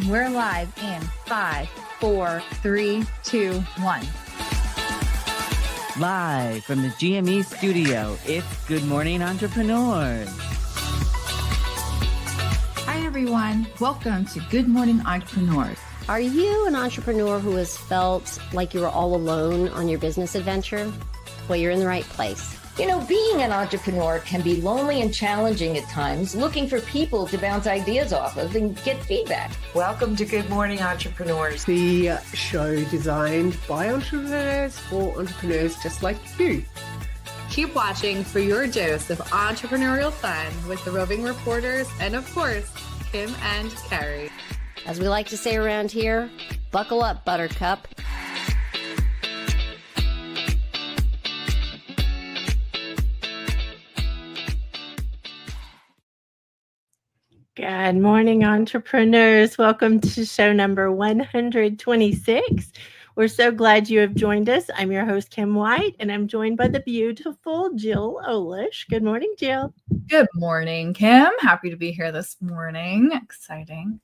We're live in 5, 4, 3, 2, 1. Live from the GME studio, it's Good Morning Entrepreneurs. Hi, everyone. Welcome to Good Morning Entrepreneurs. Are you an entrepreneur who has felt like you were all alone on your business adventure? Well, you're in the right place. You know, being an entrepreneur can be lonely and challenging at times, looking for people to bounce ideas off of and get feedback. Welcome to Good Morning Entrepreneurs, the show designed by entrepreneurs for entrepreneurs just like you. Keep watching for your dose of entrepreneurial fun with the Roving Reporters and, of course, Kim and Carrie. As we like to say around here, buckle up, Buttercup. Good morning, entrepreneurs. Welcome to show number 126. We're so glad you have joined us. I'm your host, Kim White, and I'm joined by the beautiful Jill Olish. Good morning, Jill. Good morning, Kim. Happy to be here this morning. Exciting.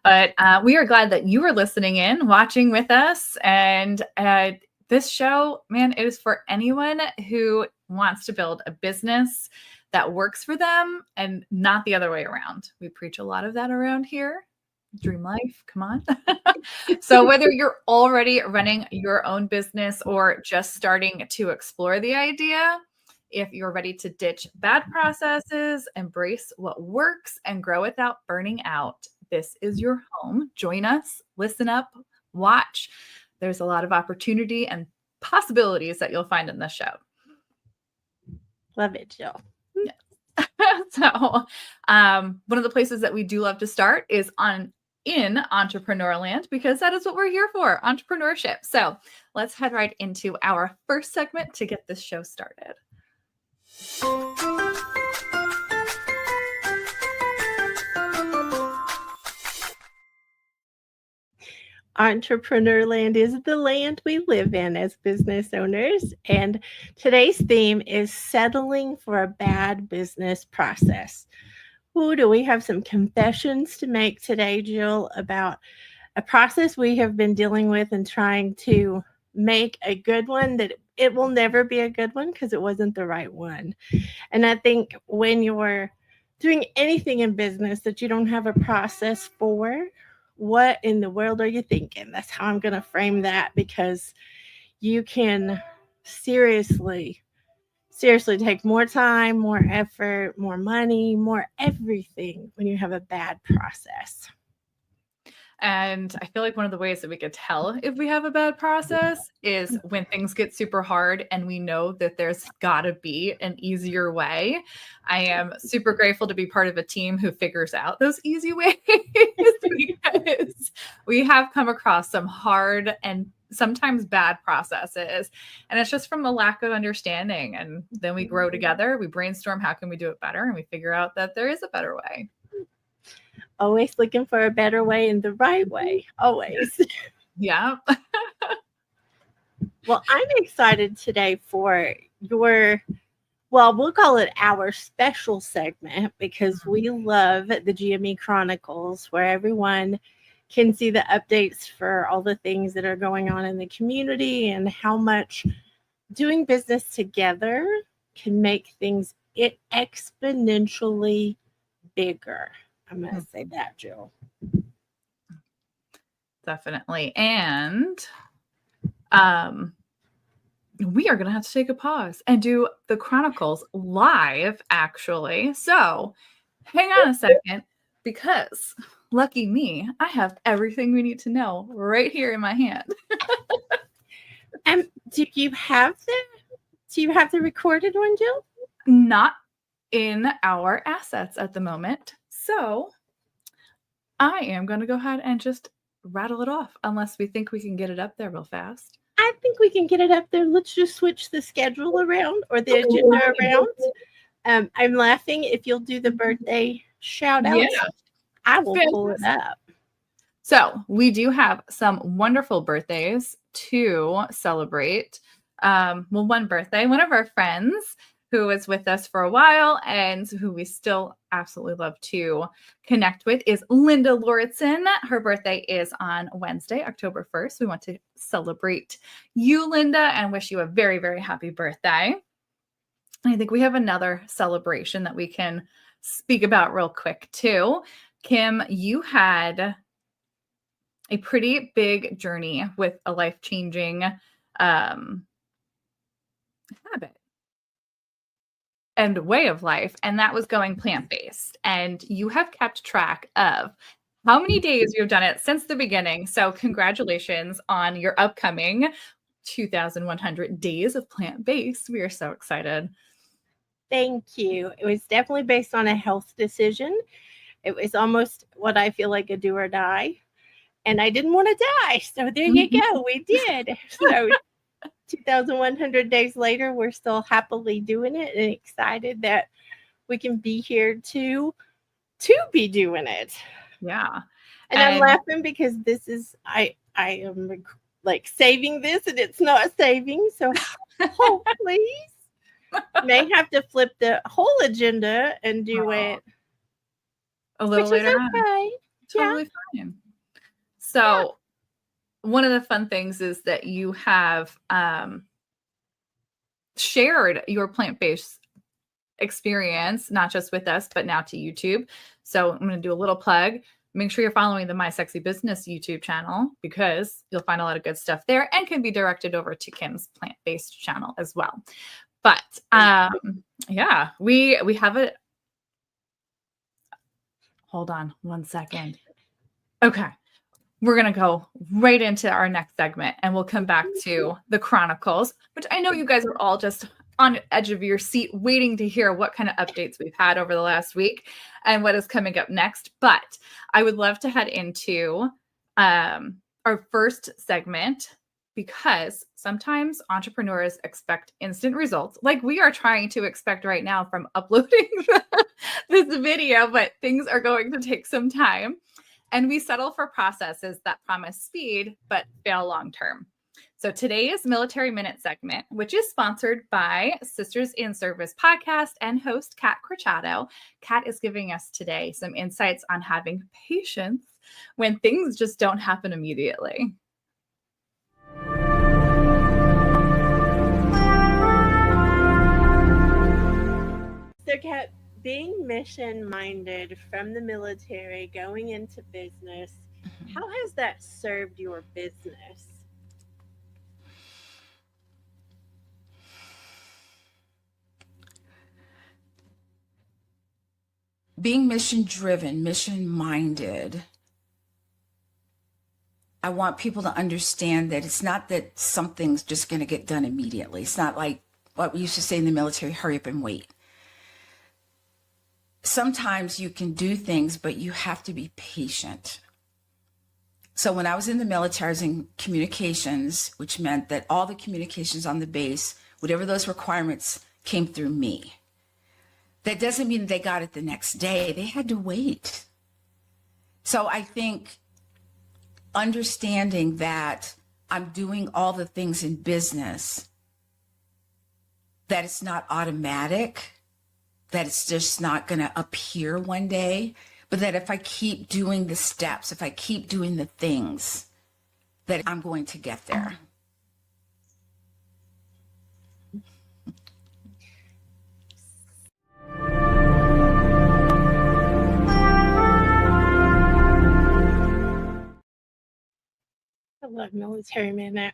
But we are glad that you are listening in, watching with us. And this show, man, it is for anyone who wants to build a business that works for them and not the other way around. We preach a lot of that around here. Dream life, come on. So whether you're already running your own business or just starting to explore the idea, if you're ready to ditch bad processes, embrace what works, and grow without burning out, this is your home. Join us, listen up, watch. There's a lot of opportunity and possibilities that you'll find in this show. Love it, Jill. So one of the places that we do love to start is in entrepreneur land, because that is what we're here for, entrepreneurship. So let's head right into our first segment to get this show started. Entrepreneur land is the land we live in as business owners. And today's theme is settling for a bad business process. Ooh, do we have some confessions to make today, Jill, about a process we have been dealing with and trying to make a good one that it will never be a good one because it wasn't the right one. And I think when you're doing anything in business that you don't have a process for, what in the world are you thinking? That's how I'm going to frame that, because you can seriously take more time, more effort, more money, more everything when you have a bad process. And I feel like one of the ways that we could tell if we have a bad process is when things get super hard and we know that there's got to be an easier way. I am super grateful to be part of a team who figures out those easy ways because we have come across some hard and sometimes bad processes. And it's just from a lack of understanding. And then we grow together, we brainstorm, how can we do it better? And we figure out that there is a better way. Always looking for a better way and the right way. Always. Yeah. Well, I'm excited today for we'll call it our special segment, because we love the GME Chronicles, where everyone can see the updates for all the things that are going on in the community and how much doing business together can make things exponentially bigger. I'm going to say that, Jill. Definitely. And we are going to have to take a pause and do the Chronicles live, actually. So hang on a second, because lucky me, I have everything we need to know right here in my hand. Do you have the recorded one, Jill? Not in our assets at the moment. So I am going to go ahead and just rattle it off, unless we think we can get it up there real fast. I think we can get it up there. Let's just switch the schedule around, or the agenda around. I'm laughing. If you'll do the birthday shout out, I will pull it up. So we do have some wonderful birthdays to celebrate. One birthday, one of our friends who was with us for a while and who we still absolutely love to connect with, is Linda Lauritsen. Her birthday is on Wednesday, October 1st. We want to celebrate you, Linda, and wish you a very, very happy birthday. And I think we have another celebration that we can speak about real quick too. Kim, you had a pretty big journey with a life-changing habit and way of life, and that was going plant-based. And you have kept track of how many days you've done it since the beginning. So congratulations on your upcoming 2,100 days of plant-based. We are so excited. Thank you. It was definitely based on a health decision. It was almost what I feel like a do or die. And I didn't want to die. So there you go. We did. So 2,100 days later, we're still happily doing it and excited that we can be here to be doing it. Yeah. And I'm laughing because this is, I am like saving this and it's not saving. So hopefully may have to flip the whole agenda and do it a little later on. Okay. Totally fine. So one of the fun things is that you have shared your plant-based experience, not just with us, but now to YouTube. So I'm going to do a little plug. Make sure you're following the My Sexy Business YouTube channel because you'll find a lot of good stuff there and can be directed over to Kim's plant-based channel as well. But yeah, we have a, hold on one second. Okay. We're going to go right into our next segment and we'll come back to the Chronicles, which I know you guys are all just on the edge of your seat waiting to hear what kind of updates we've had over the last week and what is coming up next. But I would love to head into our first segment because sometimes entrepreneurs expect instant results like we are trying to expect right now from uploading this video, but things are going to take some time. And we settle for processes that promise speed, but fail long-term. So today's Military Minute segment, which is sponsored by Sisters in Service podcast and host Kat Corchado. Kat is giving us today some insights on having patience when things just don't happen immediately. So Kat, being mission-minded from the military, going into business, how has that served your business? Being mission-driven, mission-minded, I want people to understand that it's not that something's just going to get done immediately. It's not like what we used to say in the military, hurry up and wait. Sometimes you can do things, but you have to be patient. So when I was in the military, I was in communications, which meant that all the communications on the base, whatever those requirements, came through me. That doesn't mean they got it the next day. They had to wait. So I think understanding that I'm doing all the things in business, that it's not automatic, that it's just not going to appear one day, but that if I keep doing the steps, if I keep doing the things, that I'm going to get there. I love Military Minute.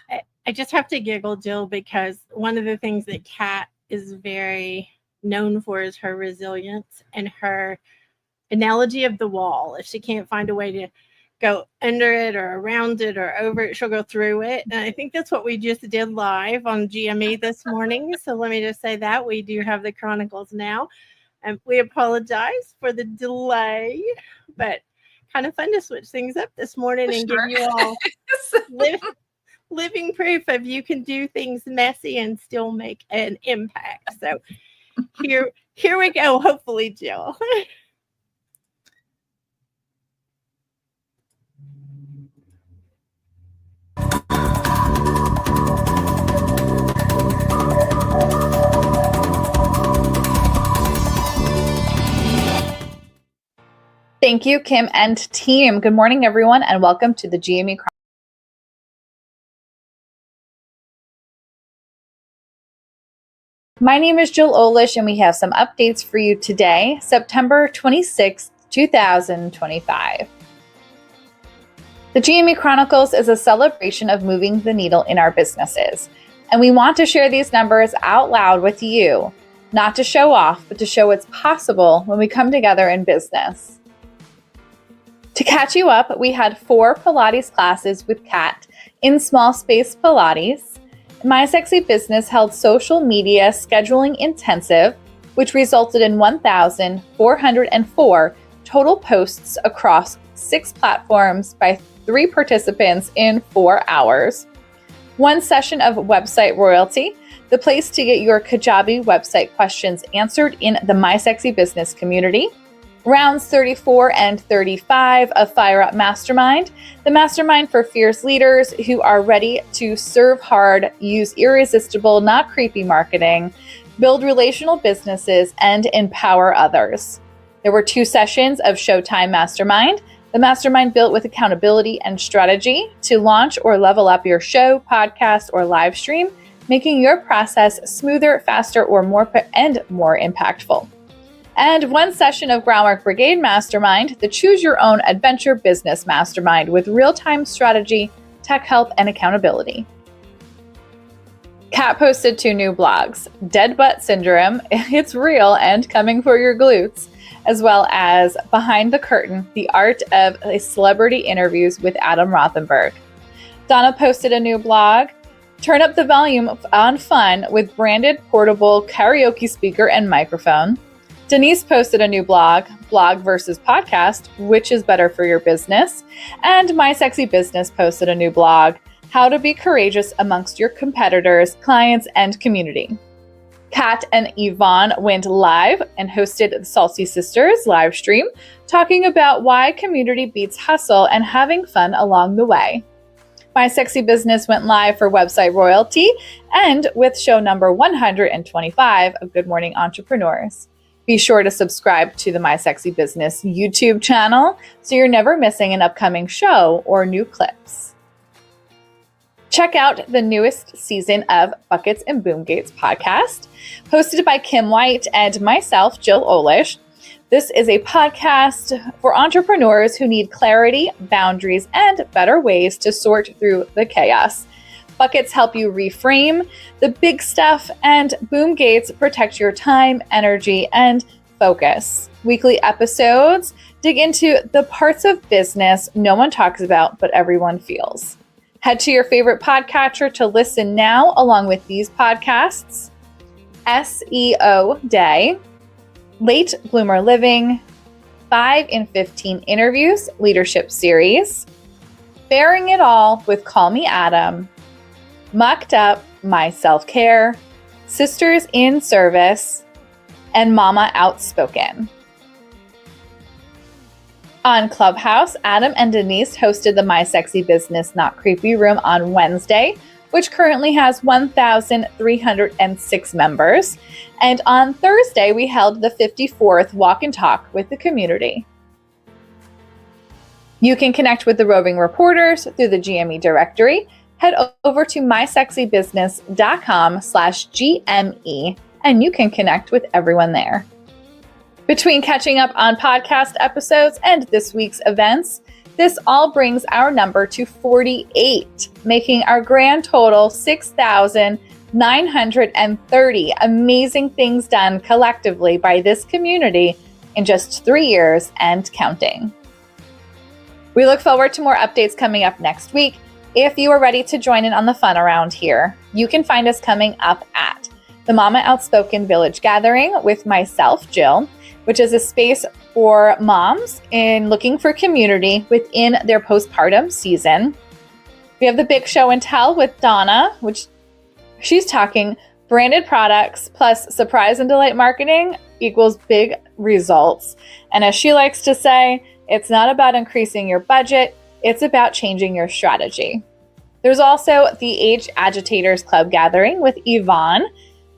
I just have to giggle, Jill, because one of the things that Kat is very known for is her resilience and her analogy of the wall. If she can't find a way to go under it or around it or over it, she'll go through it. And I think that's what we just did live on GME this morning. So let me just say that we do have the Chronicles now. And we apologize for the delay, but kind of fun to switch things up this morning and give you all living proof of you can do things messy and still make an impact. So here we go. Hopefully, Jill. Thank you, Kim and team. Good morning, everyone, and welcome to the GME Chronicles. My name is Jill Olish, and we have some updates for you today, September 26th, 2025. The GME Chronicles is a celebration of moving the needle in our businesses, and we want to share these numbers out loud with you, not to show off, but to show what's possible when we come together in business. To catch you up, we had 4 Pilates classes with Kat in Small Space Pilates. My Sexy Business held social media scheduling intensive, which resulted in 1,404 total posts across 6 platforms by 3 participants in 4 hours. 1 session of Website Royalty, the place to get your Kajabi website questions answered in the My Sexy Business community. Rounds 34 and 35 of Fire Up Mastermind, the mastermind for fierce leaders who are ready to serve hard, use irresistible, not creepy marketing, build relational businesses, and empower others. There were 2 sessions of Showtime Mastermind, the mastermind built with accountability and strategy to launch or level up your show, podcast, or live stream, making your process smoother, faster, or more impactful. And 1 session of Groundwork Brigade Mastermind, the Choose Your Own Adventure Business Mastermind with real-time strategy, tech help, and accountability. Kat posted 2 new blogs, Dead Butt Syndrome, It's Real and Coming for Your Glutes, as well as Behind the Curtain, The Art of Celebrity Interviews with Adam Rothenberg. Donna posted a new blog, Turn Up the Volume on Fun with branded portable karaoke speaker and microphone. Denise posted a new blog versus podcast, which is better for your business. And My Sexy Business posted a new blog, How to Be Courageous Amongst Your Competitors, Clients, and Community. Kat and Yvonne went live and hosted the Salty Sisters live stream, talking about why community beats hustle and having fun along the way. My Sexy Business went live for Website Royalty and with show number 125 of Good Morning Entrepreneurs. Be sure to subscribe to the My Sexy Business YouTube channel so you're never missing an upcoming show or new clips. Check out the newest season of Buckets and Boomgates podcast, hosted by Kim White and myself, Jill Olish. This is a podcast for entrepreneurs who need clarity, boundaries, and better ways to sort through the chaos. Buckets help you reframe the big stuff, and Boomgates protect your time, energy, and focus. Weekly episodes dig into the parts of business no one talks about, but everyone feels. Head to your favorite podcatcher to listen now, along with these podcasts: SEO Day, Late Bloomer Living, 5 in 15 Interviews Leadership Series, Bearing It All with Call Me Adam, Mucked Up, My Self-Care, Sisters in Service, and Mama Outspoken. On Clubhouse, Adam and Denise hosted the My Sexy Business Not Creepy Room on Wednesday, which currently has 1,306 members. And on Thursday, we held the 54th Walk and Talk with the community. You can connect with the Roving Reporters through the GME directory. Head over to mysexybusiness.com/GME and you can connect with everyone there. Between catching up on podcast episodes and this week's events, this all brings our number to 48, making our grand total 6,930 amazing things done collectively by this community in just 3 years and counting. We look forward to more updates coming up next week. If you are ready to join in on the fun around here, you can find us coming up at the Mama Outspoken Village Gathering with myself, Jill, which is a space for moms in looking for community within their postpartum season. We have the Big Show and Tell with Donna, which she's talking branded products plus surprise and delight marketing equals big results. And as she likes to say, it's not about increasing your budget, it's about changing your strategy. There's also the Age Agitators Club Gathering with Yvonne,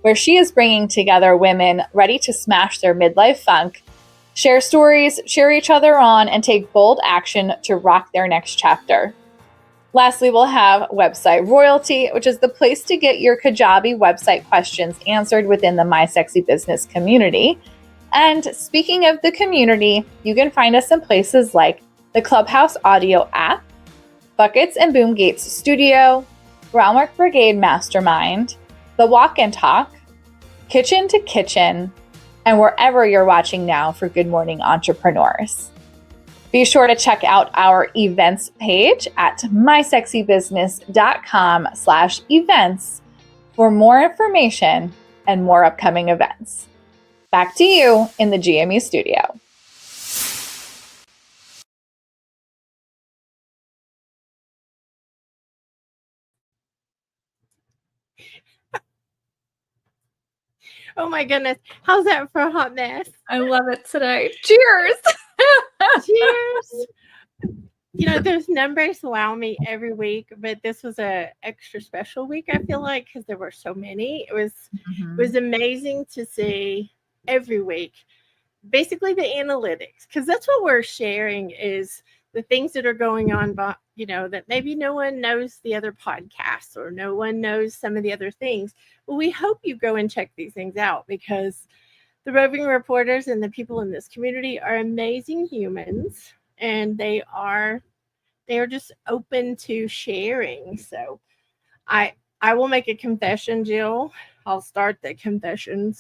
where she is bringing together women ready to smash their midlife funk share stories, cheer each other on, and take bold action to rock their next chapter. Lastly, we'll have Website Royalty, which is the place to get your Kajabi website questions answered within the My Sexy Business community. And speaking of the community, you can find us in places like the Clubhouse Audio app, Buckets and Boom Gates Studio, Groundwork Brigade Mastermind, The Walk and Talk, Kitchen to Kitchen, and wherever you're watching now for Good Morning Entrepreneurs. Be sure to check out our events page at mysexybusiness.com/events for more information and more upcoming events. Back to you in the GME studio. Oh my goodness. How's that for a hot mess? I love it today. Cheers. Cheers. You know, those numbers wow me every week, but this was a extra special week, I feel like, because there were so many. It was amazing to see every week, basically the analytics, because that's what we're sharing is the things that are going on, but you know, that maybe no one knows the other podcasts or no one knows some of the other things. Well, we hope you go and check these things out because the roving reporters and the people in this community are amazing humans, and they are just open to sharing. So I will make a confession, Jill. I'll start the confessions.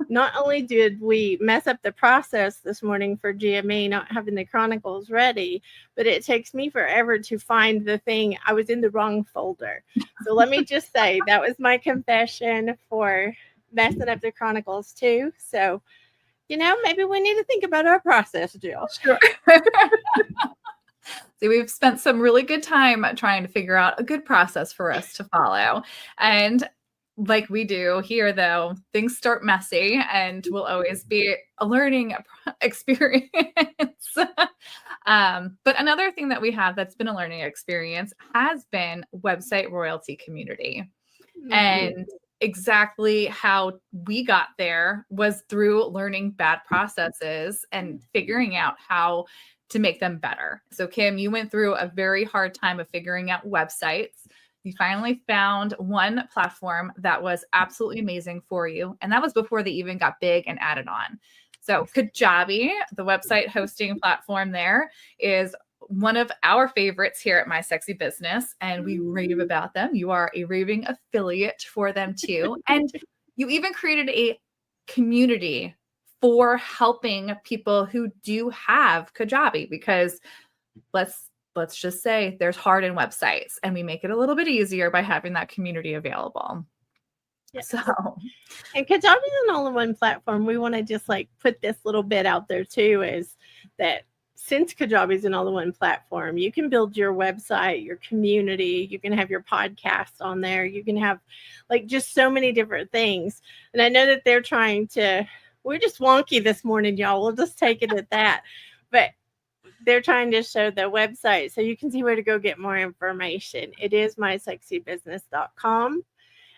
Not only did we mess up the process this morning for GME not having the chronicles ready, but it takes me forever to find the thing. I was in the wrong folder. So let me just say that was my confession for messing up the chronicles too. So, you know, maybe we need to think about our process, Jill. Sure. See, we've spent some really good time trying to figure out a good process for us to follow. And like we do here, though, things start messy and will always be a learning experience. But another thing that we have that's been a learning experience has been Website Royalty Community. Mm-hmm. And exactly how we got there was through learning bad processes and figuring out how to make them better. So Kim, you went through a very hard time of figuring out websites. You finally found one platform that was absolutely amazing for you. And that was before they even got big and added on. So Kajabi, the website hosting platform there, is one of our favorites here at My Sexy Business, and we rave about them. You are a raving affiliate for them too. And you even created a community for helping people who do have Kajabi, because let's just say there's hardened websites, and we make it a little bit easier by having that community available. Yes. So, and Kajabi is an all-in-one platform. We want to just like put this little bit out there too, is that since Kajabi is an all-in-one platform, you can build your website, your community, you can have your podcast on there, you can have like just so many different things. And I know that they're trying to, we're just wonky this morning, y'all. We'll just take it at that. But they're trying to show the website so you can see where to go get more information. It is mysexybusiness.com.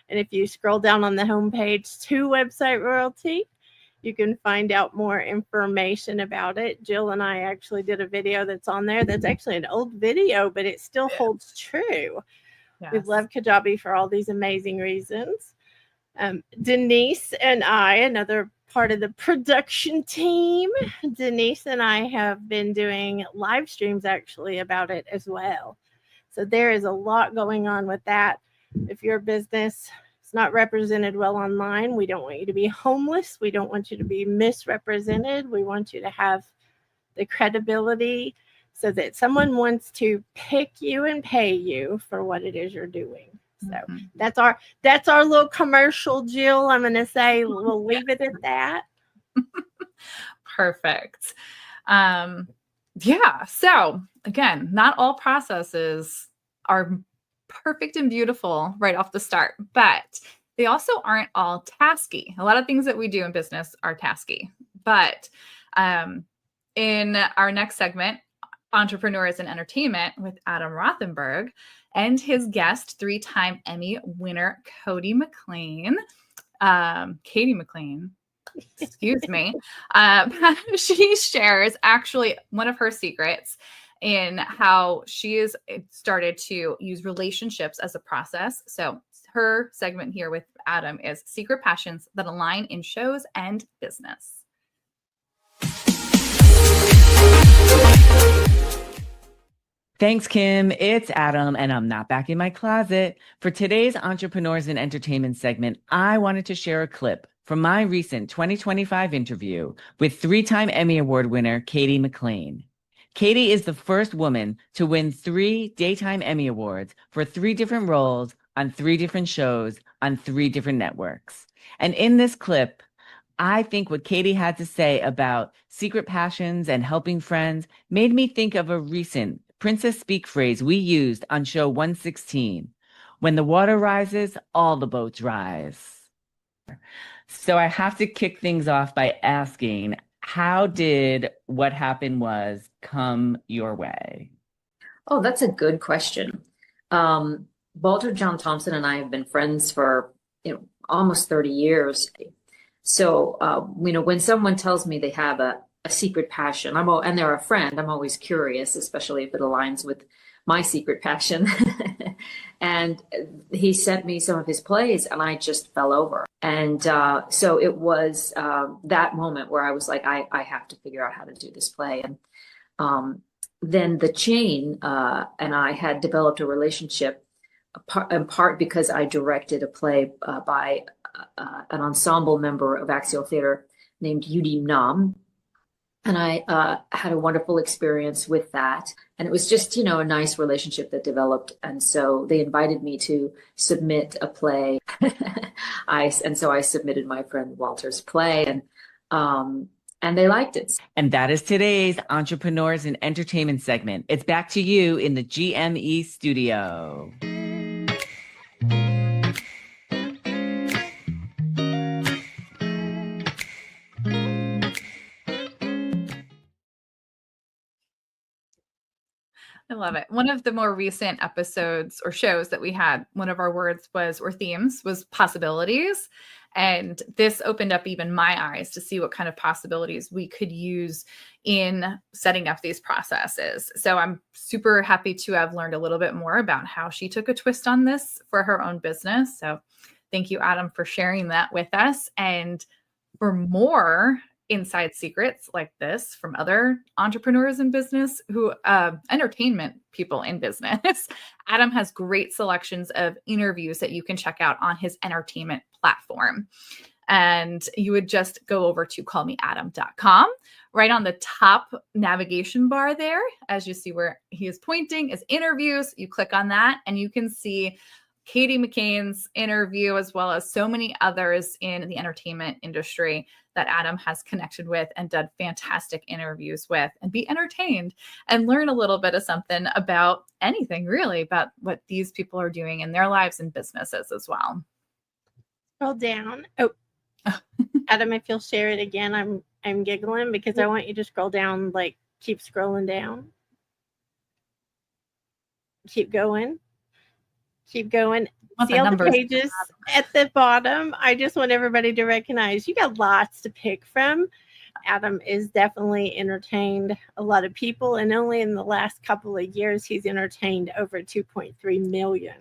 And if you scroll down on the homepage to Website Royalty, you can find out more information about it. Jill and I actually did a video that's on there. That's actually an old video, but it still holds true. Yes. We love Kajabi for all these amazing reasons. Denise and I, another part of the production team, Denise and I have been doing live streams actually about it as well. So there is a lot going on with that. If your business is not represented well online, we don't want you to be homeless. We don't want you to be misrepresented. We want you to have the credibility so that someone wants to pick you and pay you for what it is you're doing. So that's our little commercial, Jill. I'm going to say we'll leave it at that. Perfect. Yeah. So again, not all processes are perfect and beautiful right off the start, but they also aren't all tasky. A lot of things that we do in business are tasky, but in our next segment, Entrepreneurs in Entertainment with Adam Rothenberg and his guest, 3-time Emmy winner, Katie McLean. excuse me. She shares actually one of her secrets in how she has started to use relationships as a process. So her segment here with Adam is secret passions that align in shows and business. Thanks, Kim. It's Adam, and I'm not back in my closet. For today's Entrepreneurs in Entertainment segment, I wanted to share a clip from my recent 2025 interview with three-time Emmy Award winner Katie McLean. Katie is the first woman to win 3 Daytime Emmy Awards for 3 different roles on 3 different shows on 3 different networks. And in this clip, I think what Katie had to say about secret passions and helping friends made me think of a recent Princess Speak phrase we used on show 116. When the water rises, all the boats rise. So I have to kick things off by asking, how did what happened was come your way? Oh, that's a good question. Walter John Thompson and I have been friends for almost 30 years. So when someone tells me they have a secret passion, and they're a friend, I'm always curious, especially if it aligns with my secret passion. And he sent me some of his plays and I just fell over. And so it was that moment where I was like, I have to figure out how to do this play. And then the chain and I had developed a relationship in part because I directed a play by an ensemble member of Axial Theater named Yudim Nam. And I had a wonderful experience with that. And it was just, a nice relationship that developed. And so they invited me to submit a play. And so I submitted my friend Walter's play, and they liked it. And that is today's Entrepreneurs in Entertainment segment. It's back to you in the GME studio. I love it. One of the more recent episodes or shows that we had, one of our words or themes was possibilities. And this opened up even my eyes to see what kind of possibilities we could use in setting up these processes. So I'm super happy to have learned a little bit more about how she took a twist on this for her own business. So thank you, Adam, for sharing that with us. And for more inside secrets like this from other entrepreneurs in business entertainment people in business, Adam has great selections of interviews that you can check out on his entertainment platform. And you would just go over to callmeadam.com. Right on the top navigation bar there, as you see where he is pointing, is interviews. You click on that and you can see Katie McLean's interview, as well as so many others in the entertainment industry that Adam has connected with and done fantastic interviews with, and be entertained and learn a little bit of something about anything, really, about what these people are doing in their lives and businesses as well. Scroll down. Oh, Adam, if you'll share it again, I'm giggling because I want you to scroll down, like keep scrolling down. Keep going. Keep going. See all the pages at the bottom. I just want everybody to recognize you got lots to pick from. Adam is definitely entertained a lot of people, and only in the last couple of years, he's entertained over 2.3 million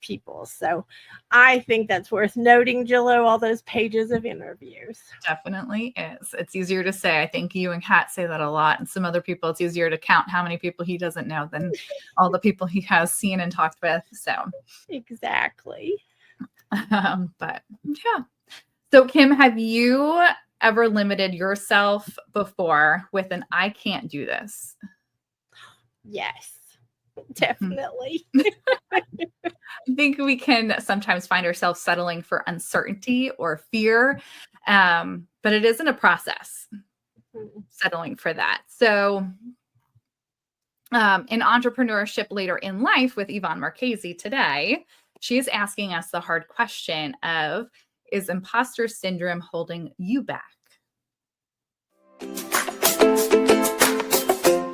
people. So I think that's worth noting, Jillo, all those pages of interviews. Definitely is. It's easier to say. I think you and Kat say that a lot. And some other people, it's easier to count how many people he doesn't know than all the people he has seen and talked with. So exactly. But yeah. So Kim, have you ever limited yourself before with an I can't do this? Yes. Definitely. I think we can sometimes find ourselves settling for uncertainty or fear, but it isn't a process settling for that. So in Entrepreneurship Later in Life with Yvonne Marchese today, she is asking us the hard question of, is imposter syndrome holding you back?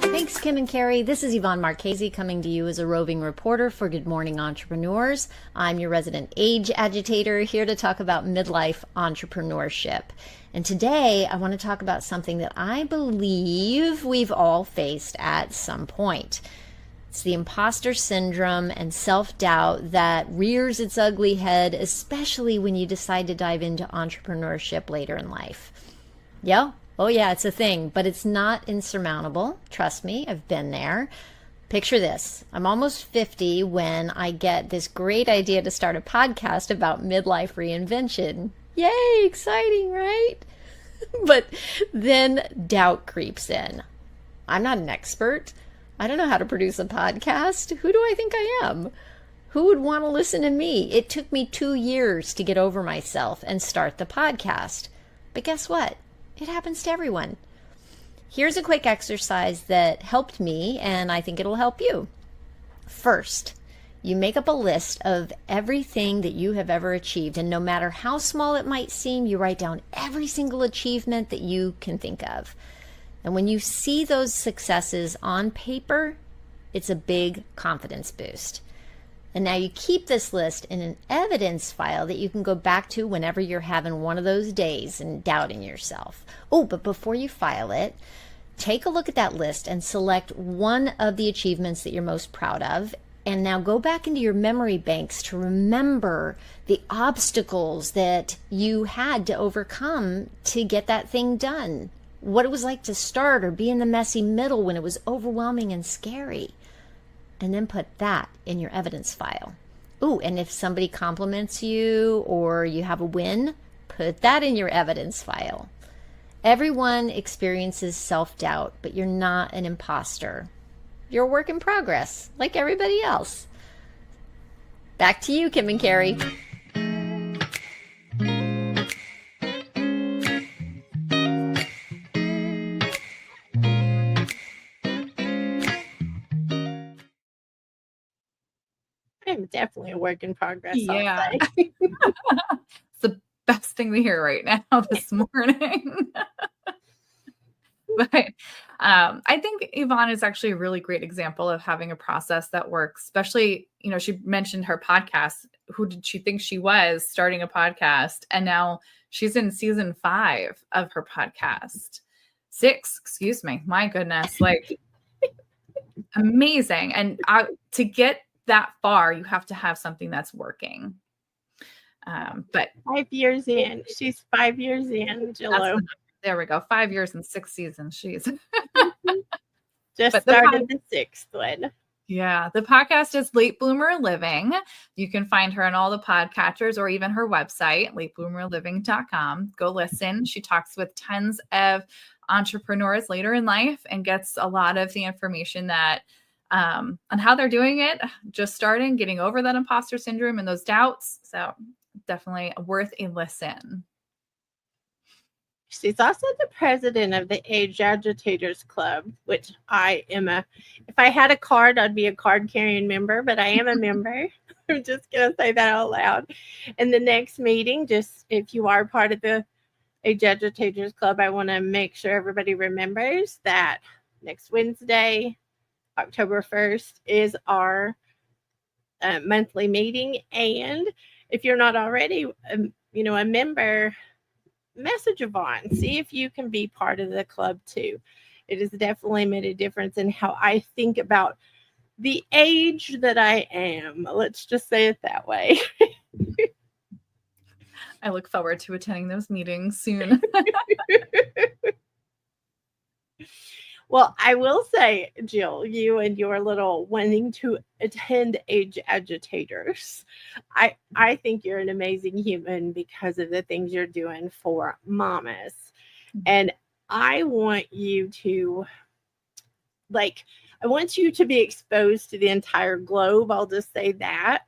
Thanks Thanks, Kim and Carrie. This is Yvonne Marchese coming to you as a roving reporter for Good Morning Entrepreneurs. I'm your resident age agitator here to talk about midlife entrepreneurship. And today I want to talk about something that I believe we've all faced at some point. It's the imposter syndrome and self-doubt that rears its ugly head, especially when you decide to dive into entrepreneurship later in life. Yeah? Oh yeah, it's a thing, but it's not insurmountable. Trust me, I've been there. Picture this. I'm almost 50 when I get this great idea to start a podcast about midlife reinvention. Yay, exciting, right? But then doubt creeps in. I'm not an expert. I don't know how to produce a podcast. Who do I think I am? Who would want to listen to me? It took me 2 years to get over myself and start the podcast. But guess what? It happens to everyone. Here's a quick exercise that helped me, and I think it'll help you. First, you make up a list of everything that you have ever achieved, and no matter how small it might seem, you write down every single achievement that you can think of. And when you see those successes on paper, it's a big confidence boost. And now you keep this list in an evidence file that you can go back to whenever you're having one of those days and doubting yourself. Oh, but before you file it, take a look at that list and select one of the achievements that you're most proud of. And now go back into your memory banks to remember the obstacles that you had to overcome to get that thing done. What it was like to start or be in the messy middle when it was overwhelming and scary. And then put that in your evidence file. Ooh, and if somebody compliments you or you have a win, put that in your evidence file. Everyone experiences self-doubt, but you're not an imposter. You're a work in progress, like everybody else. Back to you, Kim and Carrie. I'm definitely a work in progress. Yeah. It's the best thing we hear right now this morning. But I think Yvonne is actually a really great example of having a process that works, especially, she mentioned her podcast. Who did she think she was starting a podcast? And now she's in season 5 of her podcast. 6, excuse me. My goodness. Like amazing. And to get that far, you have to have something that's working. But 5 years in, she's 5 years in, Jillo. There we go. 5 years and 6 seasons. She's just started the 6th one. Yeah. The podcast is Late Bloomer Living. You can find her on all the podcatchers or even her website, latebloomerliving.com. Go listen. She talks with tons of entrepreneurs later in life and gets a lot of the information that on how they're doing it, just starting, getting over that imposter syndrome and those doubts. So definitely worth a listen. She's also the president of the Age Agitators Club, which I am if I had a card, I'd be a card carrying member, but I am a member. I'm just going to say that out loud. In the next meeting, just if you are part of the Age Agitators Club, I want to make sure everybody remembers that next Wednesday, October 1st is our monthly meeting. And if you're not already, a member, message Yvonne. See if you can be part of the club too. It has definitely made a difference in how I think about the age that I am. Let's just say it that way. I look forward to attending those meetings soon. Well, I will say, Jill, you and your little wanting to attend Age Agitators, I think you're an amazing human because of the things you're doing for mamas. And I want you to, be exposed to the entire globe. I'll just say that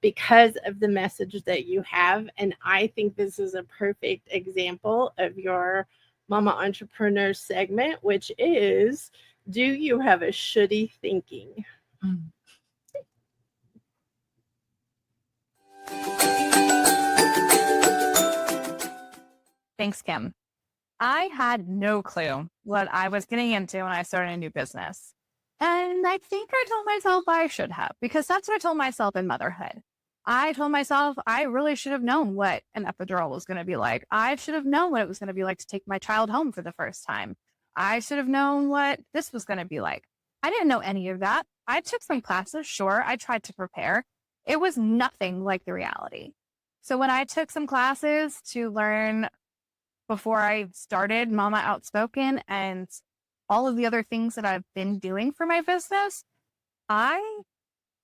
because of the message that you have. And I think this is a perfect example of your Mama Entrepreneur segment, which is, do you have a shitty thinking? Thanks, Kim. I had no clue what I was getting into when I started a new business. And I think I told myself I should have, because that's what I told myself in motherhood. I told myself I really should have known what an epidural was going to be like. I should have known what it was going to be like to take my child home for the first time. I should have known what this was going to be like. I didn't know any of that. I took some classes, sure. I tried to prepare. It was nothing like the reality. So when I took some classes to learn before I started Mama Outspoken and all of the other things that I've been doing for my business, I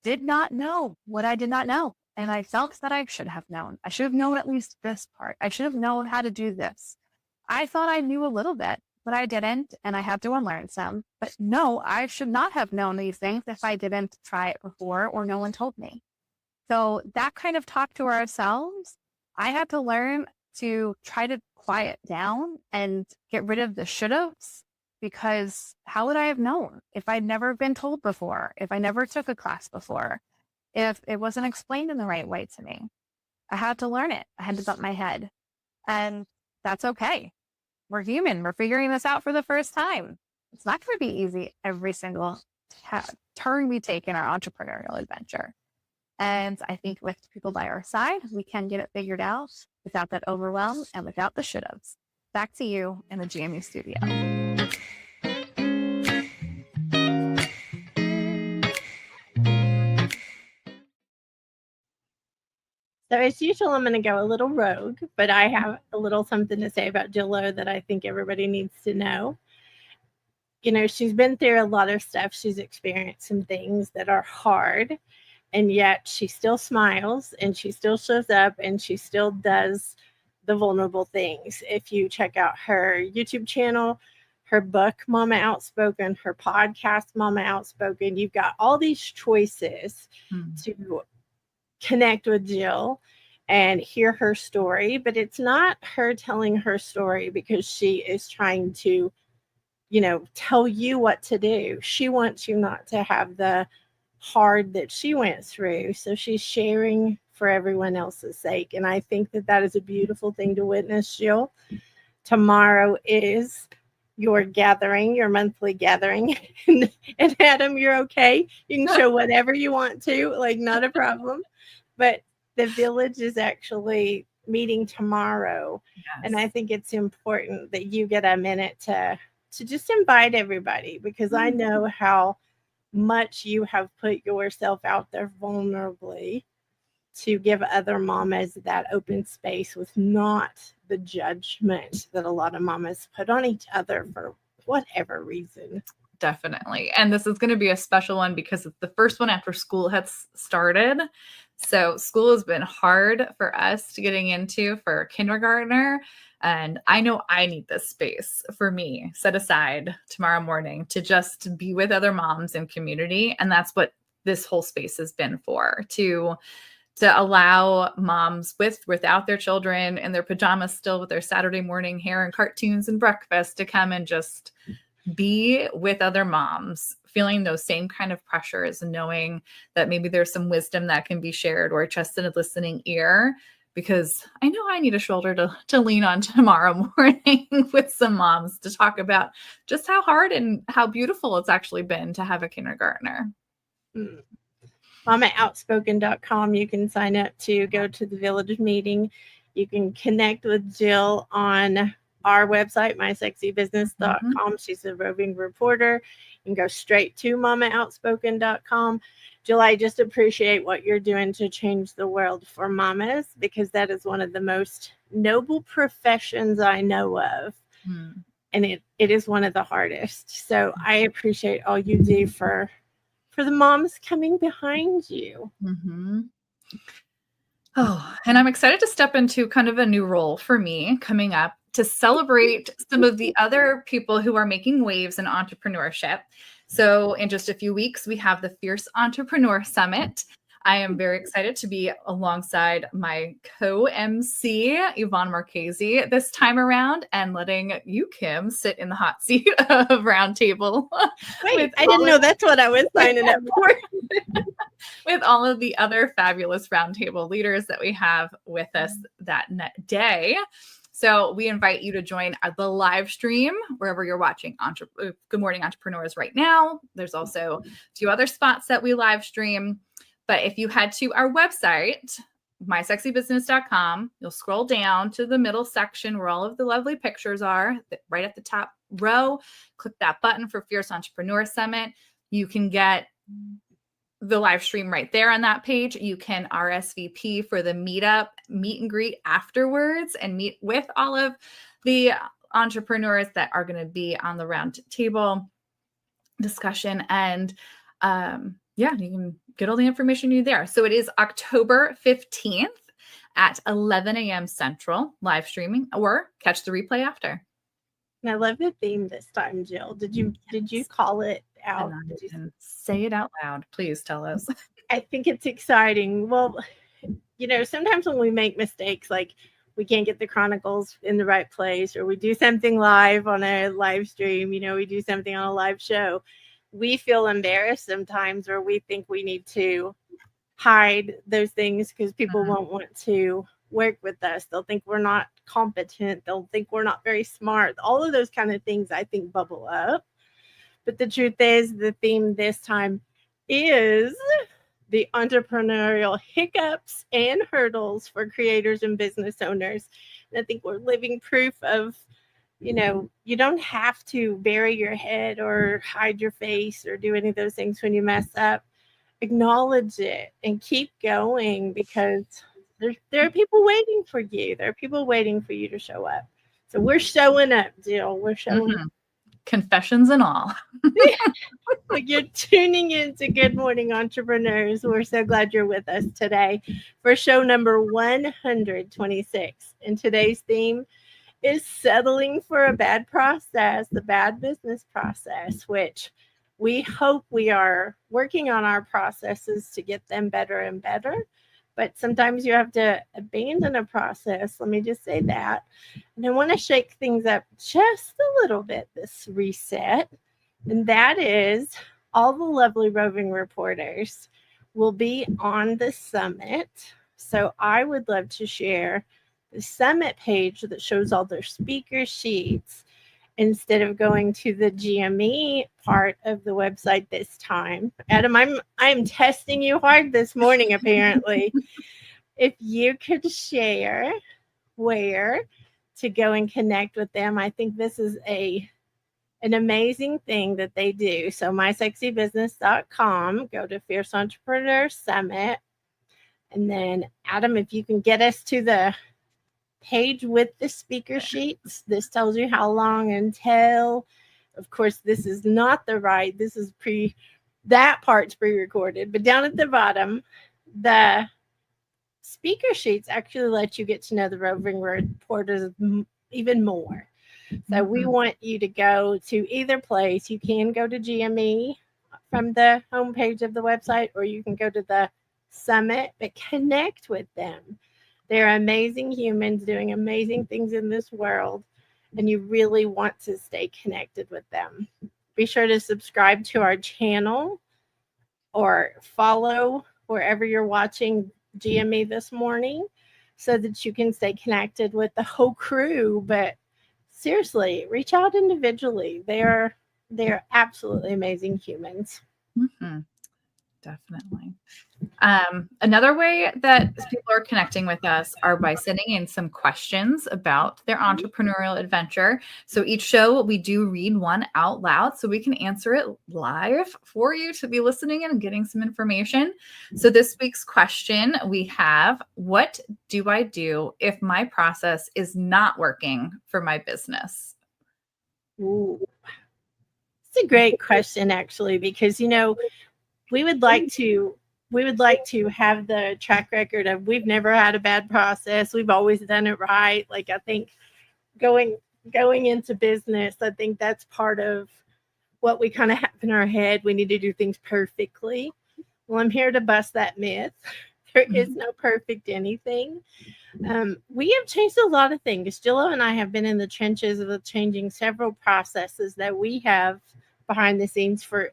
did not know what I did not know. And I felt that I should have known. I should have known at least this part. I should have known how to do this. I thought I knew a little bit, but I didn't. And I had to unlearn some. But no, I should not have known these things if I didn't try it before or no one told me. So that kind of talk to ourselves, I had to learn to try to quiet down and get rid of the should-haves, because how would I have known if I'd never been told before, if I never took a class before, if it wasn't explained in the right way to me? I had to learn it. I had to bump my head. And that's okay. We're human. We're figuring this out for the first time. It's not going to be easy every single turn we take in our entrepreneurial adventure. And I think with people by our side, we can get it figured out without that overwhelm and without the should-haves. Back to you in the GMU studio. So as usual, I'm going to go a little rogue, but I have a little something to say about Jill O that I think everybody needs to know. You know, she's been through a lot of stuff. She's experienced some things that are hard, and yet she still smiles and she still shows up and she still does the vulnerable things. If you check out her YouTube channel, her book, Mama Outspoken, her podcast, Mama Outspoken, you've got all these choices to connect with Jill and hear her story, but it's not her telling her story because she is trying to, you know, tell you what to do. She wants you not to have the hard that she went through. So she's sharing for everyone else's sake. And I think that that is a beautiful thing to witness, Jill. Tomorrow is your gathering, your monthly gathering. And Adam, you're okay. You can show whatever you want to, like, not a problem. But the village is actually meeting tomorrow. Yes. And I think it's important that you get a minute to just invite everybody, because I know how much you have put yourself out there vulnerably to give other mamas that open space with not the judgment that a lot of mamas put on each other for whatever reason. Definitely. And this is going to be a special one because it's the first one after school has started. So school has been hard for us to getting into for a kindergartner. And I know I need this space for me set aside tomorrow morning to just be with other moms in community. And that's what this whole space has been for, to allow moms without their children in their pajamas still with their Saturday morning hair and cartoons and breakfast to come and just be with other moms, feeling those same kind of pressures and knowing that maybe there's some wisdom that can be shared or just in a listening ear, because I know I need a shoulder to lean on tomorrow morning with some moms to talk about just how hard and how beautiful it's actually been to have a kindergartner. MamaOutspoken.com. You can sign up to go to the village meeting. You can connect with Jill on our website, mysexybusiness.com. She's a roving reporter. You can go straight to MamaOutspoken.com. Jill, I just appreciate what you're doing to change the world for mamas, because that is one of the most noble professions I know of. And it is one of the hardest. So I appreciate all you do for the moms coming behind you. Oh, and I'm excited to step into kind of a new role for me coming up to celebrate some of the other people who are making waves in entrepreneurship. So in just a few weeks, we have the Fierce Entrepreneur Summit. I am very excited to be alongside my co-MC, Yvonne Marchese, this time around, and letting you, Kim, sit in the hot seat of Roundtable. Wait, I didn't know that's what I was signing up for. With all of the other fabulous Roundtable leaders that we have with us that day. So we invite you to join the live stream wherever you're watching Good Morning Entrepreneurs right now. There's also a few other spots that we live stream. But if you head to our website, mysexybusiness.com, you'll scroll down to the middle section where all of the lovely pictures are, right at the top row. Click that button for Fierce Entrepreneur Summit. You can get the live stream right there on that page. You can RSVP for the meet and greet afterwards and meet with all of the entrepreneurs that are going to be on the round table discussion. And you can get all the information you need there. So it is October 15th at 11 a.m. Central, live streaming, or catch the replay after. And I love the theme this time, Jill. Did you call it out? Say it out loud. Please tell us. I think it's exciting. Well, sometimes when we make mistakes, like we can't get the chronicles in the right place, or we do something live on a live stream, we do something on a live show, we feel embarrassed sometimes, or we think we need to hide those things because people won't want to work with us. They'll think we're not competent. They'll think we're not very smart. All of those kind of things, I think, bubble up. But the truth is, the theme this time is the entrepreneurial hiccups and hurdles for creators and business owners. And I think we're living proof of, you don't have to bury your head or hide your face or do any of those things when you mess up. Acknowledge it and keep going, because there are people waiting for you. There are people waiting for you to show up. So we're showing up, Jill. We're showing up. Confessions and all. You're tuning in to Good Morning Entrepreneurs. We're so glad you're with us today for show number 126. And today's theme is settling for a bad process, the bad business process, which we hope we are working on our processes to get them better and better. But sometimes you have to abandon a process. Let me just say that. And I want to shake things up just a little bit, this reset. And that is all the lovely roving reporters will be on the summit. So I would love to share the summit page that shows all their speaker sheets instead of going to the GME part of the website this time. Adam, I'm testing you hard this morning, apparently. If you could share where to go and connect with them, I think this is an amazing thing that they do. So mysexybusiness.com, go to Fierce Entrepreneur Summit. And then Adam, if you can get us to the page with the speaker sheets, this tells you how long until. Of course, this is not the right, this is that part's pre-recorded, but down at the bottom, the speaker sheets actually let you get to know the roving reporters even more. So we want you to go to either place. You can go to GME from the homepage of the website, or you can go to the summit, but connect with them. They're amazing humans doing amazing things in this world, and you really want to stay connected with them. Be sure to subscribe to our channel or follow wherever you're watching GME this morning so that you can stay connected with the whole crew. But seriously, reach out individually. They're absolutely amazing humans. Definitely. Another way that people are connecting with us are by sending in some questions about their entrepreneurial adventure. So each show we do read one out loud so we can answer it live for you to be listening in and getting some information. So this week's question we have: what do I do if my process is not working for my business? Ooh. It's a great question, actually, because we would like to have the track record of we've never had a bad process. We've always done it right. Like, I think going into business, I think that's part of what we kind of have in our head. We need to do things perfectly. Well, I'm here to bust that myth. There is no perfect anything. We have changed a lot of things. Jillo and I have been in the trenches of changing several processes that we have behind the scenes for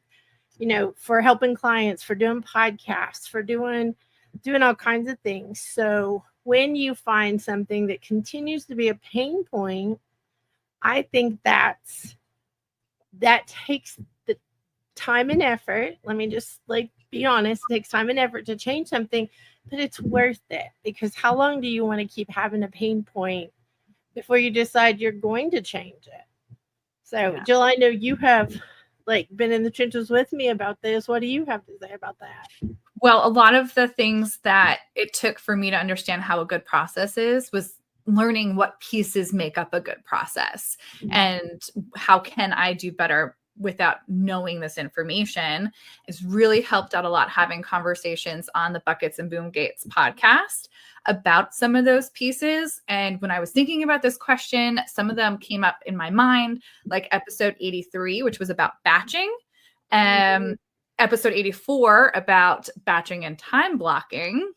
helping clients, for doing podcasts, for doing all kinds of things. So when you find something that continues to be a pain point, I think that takes the time and effort. Let me just be honest, it takes time and effort to change something, but it's worth it, because how long do you want to keep having a pain point before you decide you're going to change it? So Jill, I know you have been in the trenches with me about this. What do you have to say about that? Well, a lot of the things that it took for me to understand how a good process is was learning what pieces make up a good process and how can I do better without knowing this information. It's really helped out a lot having conversations on the Buckets and Boom Gates podcast about some of those pieces. And when I was thinking about this question, some of them came up in my mind, like episode 83, which was about batching, episode 84 about batching and time blocking.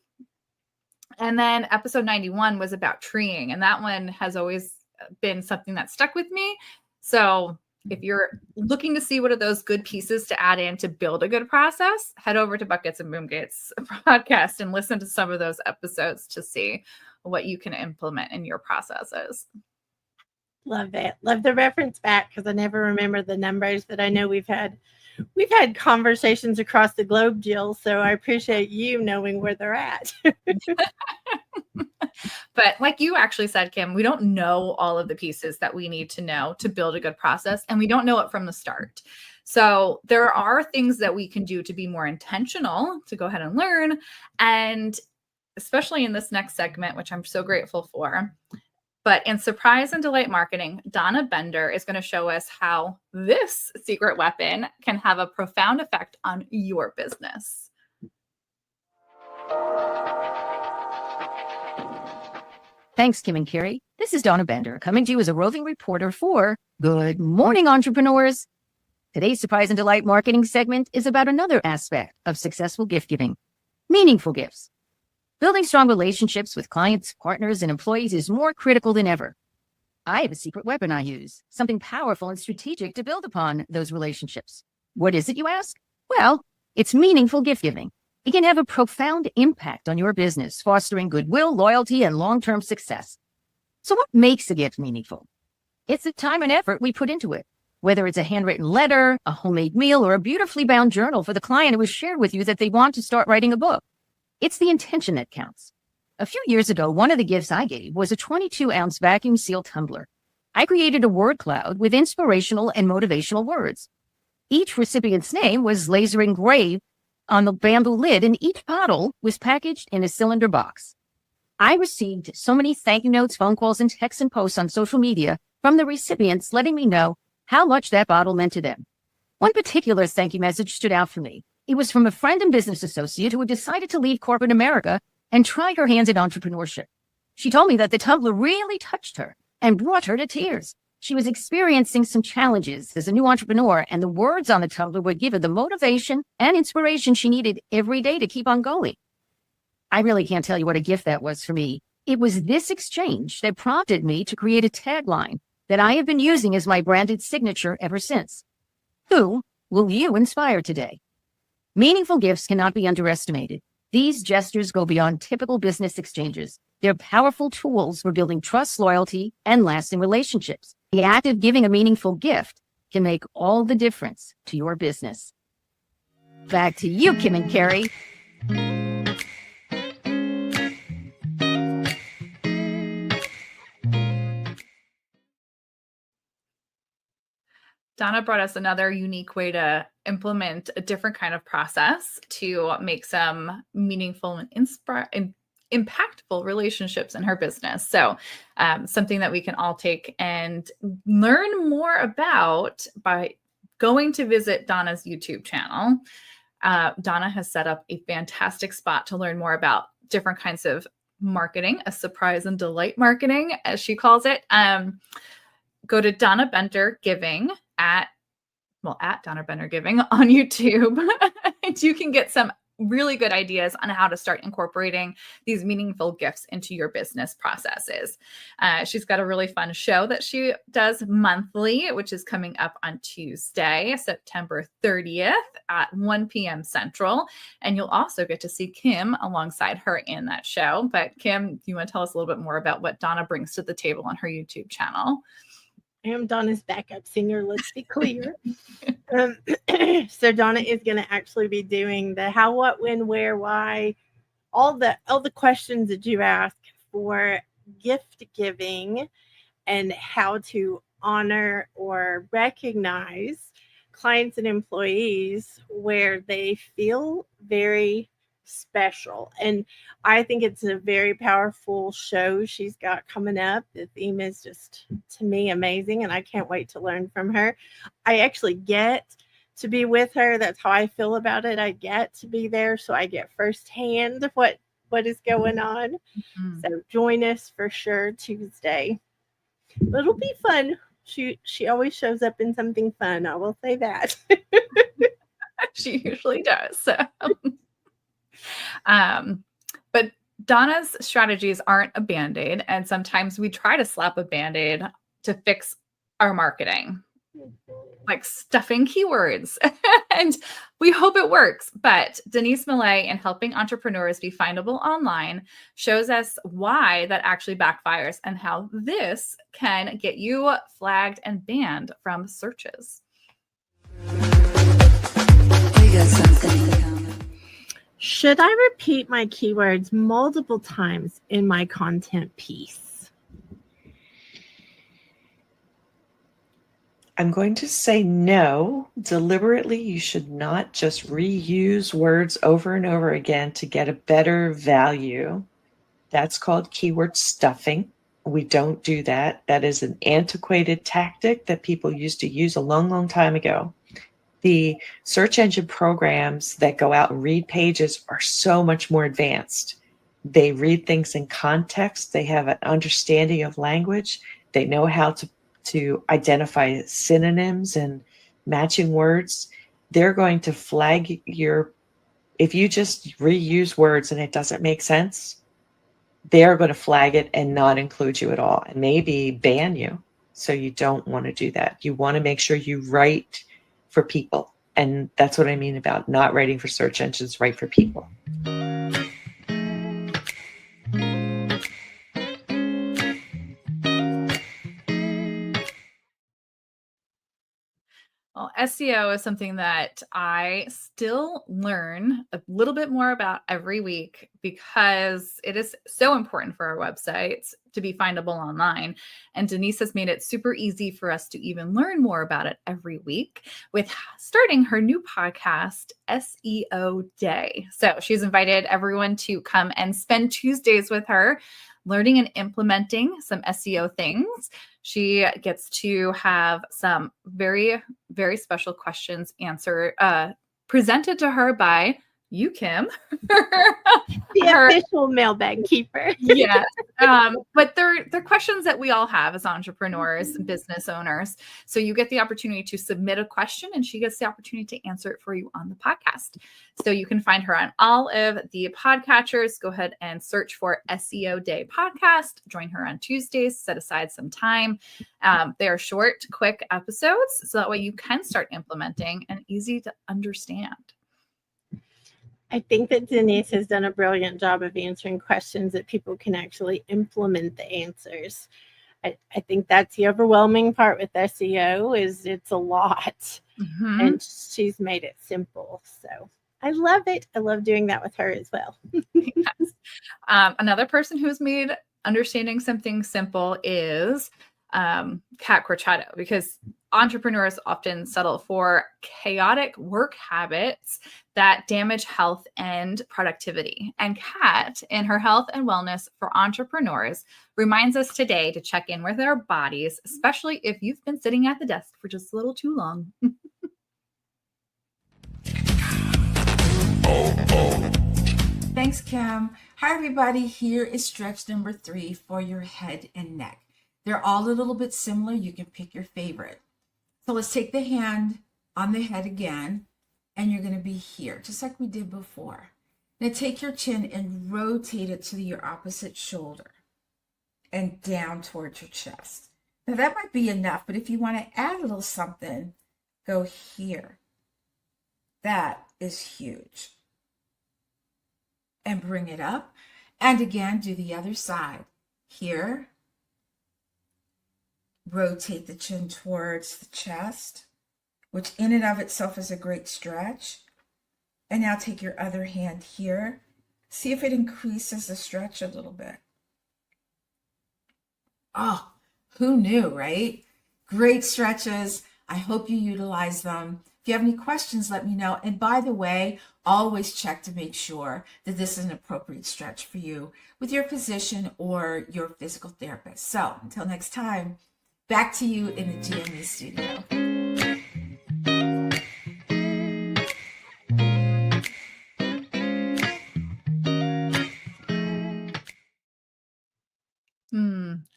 And then episode 91 was about treeing. And that one has always been something that stuck with me. So if you're looking to see what are those good pieces to add in to build a good process, head over to Buckets and Boom Gates podcast and listen to some of those episodes to see what you can implement in your processes. Love it. Love the reference back, because I never remember the numbers, but I know we've had conversations across the globe, Jill. So I appreciate you knowing where they're at. But like you actually said, Kim, we don't know all of the pieces that we need to know to build a good process, and we don't know it from the start. So there are things that we can do to be more intentional, to go ahead and learn. And especially in this next segment, which I'm so grateful for. But in Surprise and Delight Marketing, Donna Bender is going to show us how this secret weapon can have a profound effect on your business. Thanks, Kim and Carrie. This is Donna Bender, coming to you as a roving reporter for Good Morning Entrepreneurs. Today's Surprise and Delight Marketing segment is about another aspect of successful gift giving: meaningful gifts. Building strong relationships with clients, partners, and employees is more critical than ever. I have a secret weapon I use, something powerful and strategic to build upon those relationships. What is it, you ask? Well, it's meaningful gift giving. It can have a profound impact on your business, fostering goodwill, loyalty, and long-term success. So what makes a gift meaningful? It's the time and effort we put into it. Whether it's a handwritten letter, a homemade meal, or a beautifully bound journal for the client who has shared with you that they want to start writing a book. It's the intention that counts. A few years ago, one of the gifts I gave was a 22-ounce vacuum seal tumbler. I created a word cloud with inspirational and motivational words. Each recipient's name was laser engraved on the bamboo lid, and each bottle was packaged in a cylinder box. I received so many thank you notes, phone calls, and texts and posts on social media from the recipients letting me know how much that bottle meant to them. One particular thank you message stood out for me. It was from a friend and business associate who had decided to leave corporate America and try her hands at entrepreneurship. She told me that the tumbler really touched her and brought her to tears. She was experiencing some challenges as a new entrepreneur, and the words on the tumbler would give her the motivation and inspiration she needed every day to keep on going. I really can't tell you what a gift that was for me. It was this exchange that prompted me to create a tagline that I have been using as my branded signature ever since. Who will you inspire today? Meaningful gifts cannot be underestimated. These gestures go beyond typical business exchanges. They're powerful tools for building trust, loyalty, and lasting relationships. The act of giving a meaningful gift can make all the difference to your business. Back to you, Kim and Carrie. Donna brought us another unique way to implement a different kind of process to make some meaningful and impactful relationships in her business. So something that we can all take and learn more about by going to visit Donna's YouTube channel. Donna has set up a fantastic spot to learn more about different kinds of marketing, a surprise and delight marketing, as she calls it. Go to Donna Bender Giving at Donna Bender Giving on YouTube. And you can get some really good ideas on how to start incorporating these meaningful gifts into your business processes. She's got a really fun show that she does monthly, which is coming up on Tuesday, September 30th at 1 p.m. Central. And you'll also get to see Kim alongside her in that show. But Kim, you want to tell us a little bit more about what Donna brings to the table on her YouTube channel? I am Donna's backup singer, let's be clear. So Donna is going to actually be doing the how, what, when, where, why, all the questions that you ask for gift giving and how to honor or recognize clients and employees where they feel very special. And I think it's a very powerful show she's got coming up. The theme is just, to me, amazing, and I can't wait to learn from her. I actually get to be with her. That's how I feel about it. I get to be there, so I get firsthand what is going on. Mm-hmm. So join us for sure Tuesday. It'll be fun. She always shows up in something fun, I will say that. She usually does. So. But Donna's strategies aren't a Band-Aid, and sometimes we try to slap a Band-Aid to fix our marketing, like stuffing keywords, and we hope it works. But Denise Millet, in helping entrepreneurs be findable online, shows us why that actually backfires and how this can get you flagged and banned from searches. We got something in common. Should I repeat my keywords multiple times in my content piece? I'm going to say no. Deliberately, you should not just reuse words over and over again to get a better value. That's called keyword stuffing. We don't do that. That is an antiquated tactic that people used to use a long, long time ago. The search engine programs that go out and read pages are so much more advanced. They read things in context. They have an understanding of language. They know how to identify synonyms and matching words. They're going to flag if you just reuse words and it doesn't make sense, they're going to flag it and not include you at all and maybe ban you. So you don't want to do that. You want to make sure you write for people. And that's what I mean about not writing for search engines, write for people. Well, SEO is something that I still learn a little bit more about every week because it is so important for our websites to be findable online. And Denise has made it super easy for us to even learn more about it every week with starting her new podcast, SEO Day. So she's invited everyone to come and spend Tuesdays with her, learning and implementing some SEO things. She gets to have some very, very special questions presented to her by you, Kim. The official mailbag keeper. Yes. But they're questions that we all have as entrepreneurs, business owners. So you get the opportunity to submit a question and she gets the opportunity to answer it for you on the podcast. So you can find her on all of the podcatchers. Go ahead and search for SEO Day Podcast. Join her on Tuesdays. Set aside some time. They are short, quick episodes. So that way you can start implementing and easy to understand. I think that Denise has done a brilliant job of answering questions that people can actually implement the answers. I think that's the overwhelming part with SEO is it's a lot, and she's made it simple. So I love it. I love doing that with her as well. Yes. Another person who has made understanding something simple is Kat Corchado, because entrepreneurs often settle for chaotic work habits that damage health and productivity. And Kat, in her Health and Wellness for Entrepreneurs, reminds us today to check in with our bodies, especially if you've been sitting at the desk for just a little too long. Thanks, Kim. Hi, everybody. Here is stretch number 3 for your head and neck. They're all a little bit similar. You can pick your favorite. So let's take the hand on the head again. and you're going to be here, just like we did before. Now take your chin and rotate it to your opposite shoulder and down towards your chest. Now that might be enough, but if you want to add a little something, go here. That is huge. And bring it up. And again, do the other side. Here. Rotate the chin towards the chest, which in and of itself is a great stretch. And now take your other hand here. See if it increases the stretch a little bit. Oh, who knew, right? Great stretches. I hope you utilize them. If you have any questions, let me know. And by the way, always check to make sure that this is an appropriate stretch for you with your physician or your physical therapist. So until next time, back to you in the GME studio.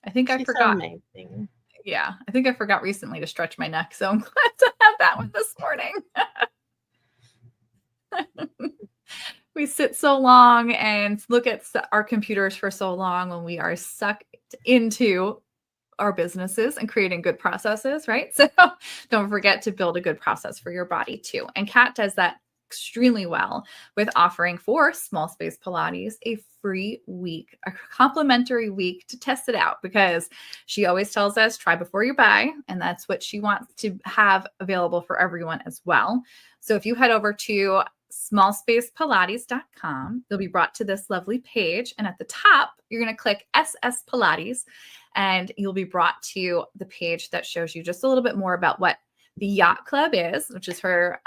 I think I She's forgot. amazing. Yeah, I think I forgot recently to stretch my neck, so I'm glad to have that one this morning. We sit so long and look at our computers for so long when we are sucked into our businesses and creating good processes, right? So don't forget to build a good process for your body too. And Kat does that extremely well with offering for Small Space Pilates a free week, a complimentary week to test it out, because she always tells us try before you buy, and that's what she wants to have available for everyone as well. So if you head over to smallspacepilates.com, you'll be brought to this lovely page, and at the top you're going to click SS Pilates, and you'll be brought to the page that shows you just a little bit more about what the Yacht Club is, which is her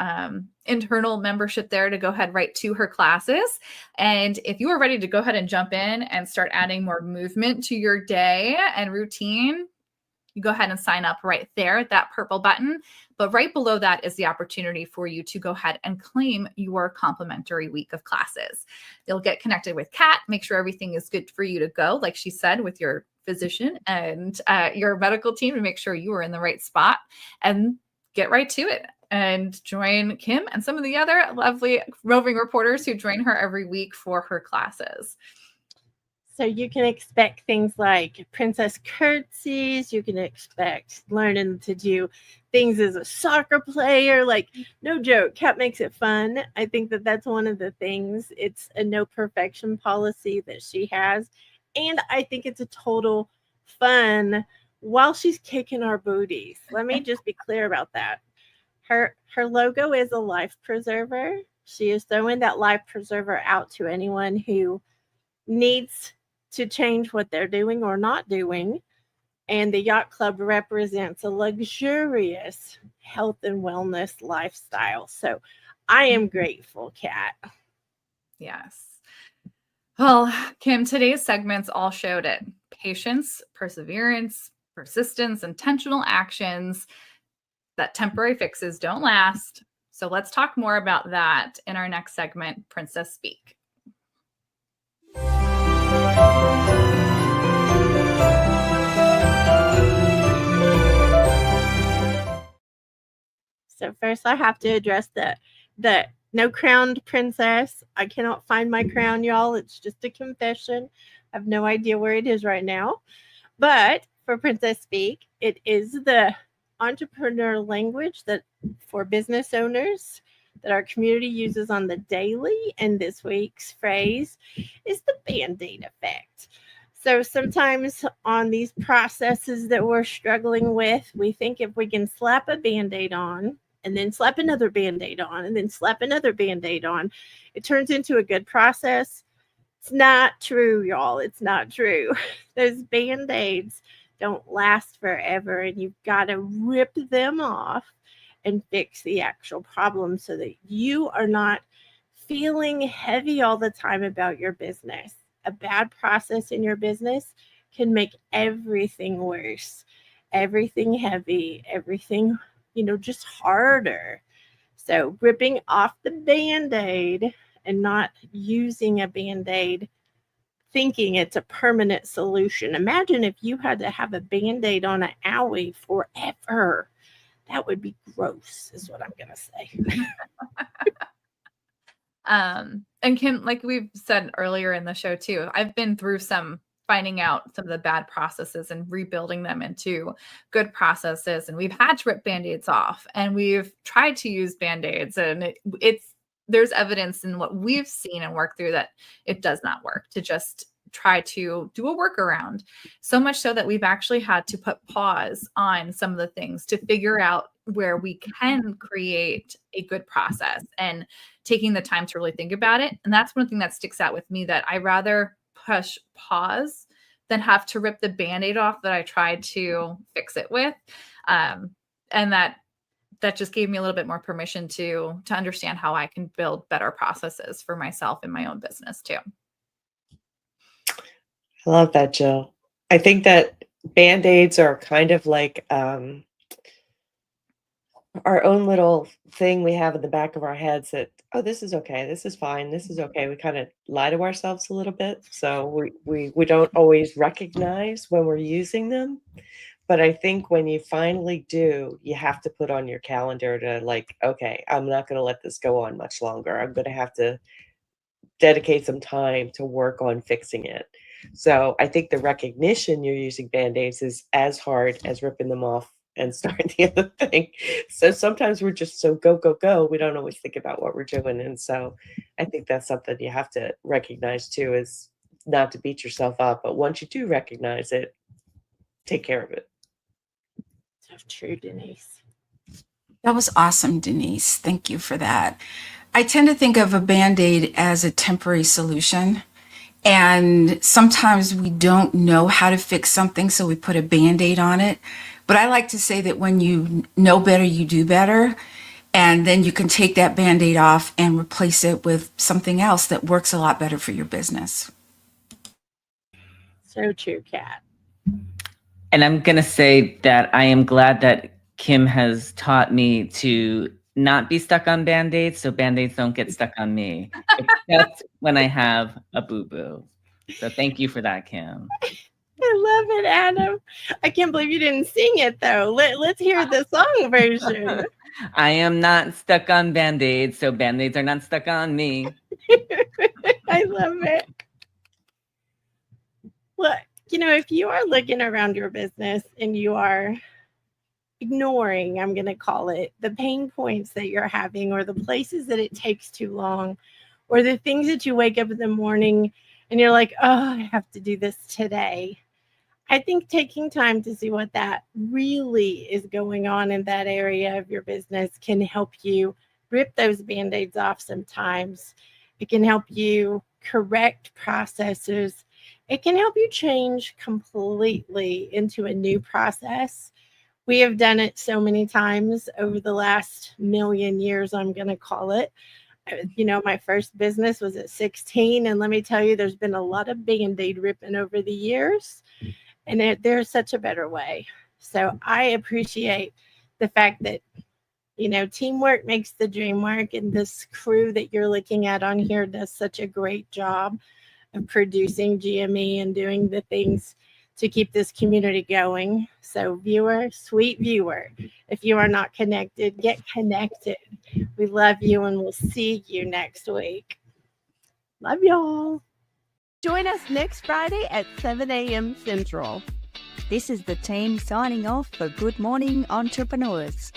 internal membership there to go ahead right to her classes. And if you are ready to go ahead and jump in and start adding more movement to your day and routine, you go ahead and sign up right there at that purple button. But right below that is the opportunity for you to go ahead and claim your complimentary week of classes. You'll get connected with Kat, make sure everything is good for you to go, like she said, with your physician and your medical team to make sure you are in the right spot, and get right to it and join Kim and some of the other lovely roving reporters who join her every week for her classes. So you can expect things like princess curtsies. You can expect learning to do things as a soccer player. Like, no joke, Kat makes it fun. I think that that's one of the things. It's a no perfection policy that she has. And I think it's a total fun while she's kicking our booties. Let me just be clear about that. Her logo is a life preserver. She is throwing that life preserver out to anyone who needs to change what they're doing or not doing. And the Yacht Club represents a luxurious health and wellness lifestyle. So I am grateful, Kat. Yes. Well, Kim, today's segments all showed it. Patience, perseverance, persistence, intentional actions, that temporary fixes don't last. So let's talk more about that in our next segment, Princess Speak. So first I have to address the no crowned princess. I cannot find my crown, y'all. It's just a confession. I have no idea where it is right now. But for Princess Speak, it is the entrepreneur language that for business owners that our community uses on the daily. And this week's phrase is the Band-Aid effect. So sometimes on these processes that we're struggling with, we think if we can slap a Band-Aid on and then slap another Band-Aid on and then slap another Band-Aid on, it turns into a good process. It's not true, y'all. It's not true. Those Band-Aids don't last forever, and you've got to rip them off and fix the actual problem so that you are not feeling heavy all the time about your business. A bad process in your business can make everything worse, everything heavy, everything, just harder. So ripping off the Band-Aid and not using a Band-Aid thinking it's a permanent solution. Imagine if you had to have a Band-Aid on an owie forever. That would be gross, is what I'm going to say. And Kim, like we've said earlier in the show too, I've been through finding out some of the bad processes and rebuilding them into good processes. And we've had to rip Band-Aids off, and we've tried to use Band-Aids, and there's evidence in what we've seen and worked through that it does not work to just try to do a workaround. So much so that we've actually had to put pause on some of the things to figure out where we can create a good process and taking the time to really think about it. And that's one thing that sticks out with me, that I rather push pause than have to rip the Band-Aid off that I tried to fix it with. And that just gave me a little bit more permission to understand how I can build better processes for myself in my own business too. I love that, Jill. I think that Band-Aids are kind of like our own little thing we have in the back of our heads that, oh, this is okay, this is fine, this is okay. We kind of lie to ourselves a little bit. So we don't always recognize when we're using them. But I think when you finally do, you have to put on your calendar to like, okay, I'm not going to let this go on much longer. I'm going to have to dedicate some time to work on fixing it. So I think the recognition you're using Band-Aids is as hard as ripping them off and starting the other thing. So sometimes we're just so go, go, go. We don't always think about what we're doing. And so I think that's something you have to recognize too, is not to beat yourself up. But once you do recognize it, take care of it. So true, Denise. That was awesome, Denise. Thank you for that. I tend to think of a Band-Aid as a temporary solution. And sometimes we don't know how to fix something, so we put a Band-Aid on it. But I like to say that when you know better, you do better. And then you can take that Band-Aid off and replace it with something else that works a lot better for your business. So true, Kat. And I'm going to say that I am glad that Kim has taught me to not be stuck on Band-Aids, so Band-Aids don't get stuck on me, except when I have a boo-boo. So thank you for that, Kim. I love it, Adam. I can't believe you didn't sing it, though. Let's hear the song version. I am not stuck on Band-Aids, so Band-Aids are not stuck on me. I love it. Look, if you are looking around your business and you are ignoring, I'm going to call it, the pain points that you're having, or the places that it takes too long, or the things that you wake up in the morning and you're like, oh, I have to do this today. I think taking time to see what that really is going on in that area of your business can help you rip those Band-Aids off sometimes. It can help you correct processes. It can help you change completely into a new process. We have done it so many times over the last million years, I'm going to call it. My first business was at 16. And let me tell you, there's been a lot of Band-Aid ripping over the years. And there's such a better way. So I appreciate the fact that, teamwork makes the dream work. And this crew that you're looking at on here does such a great job of producing GME and doing the things to keep this community going. So viewer, sweet viewer, if you are not connected, get connected. We love you, and we'll see you next week. Love y'all. Join us next Friday at 7 a.m. Central. This is the team signing off for Good Morning Entrepreneurs.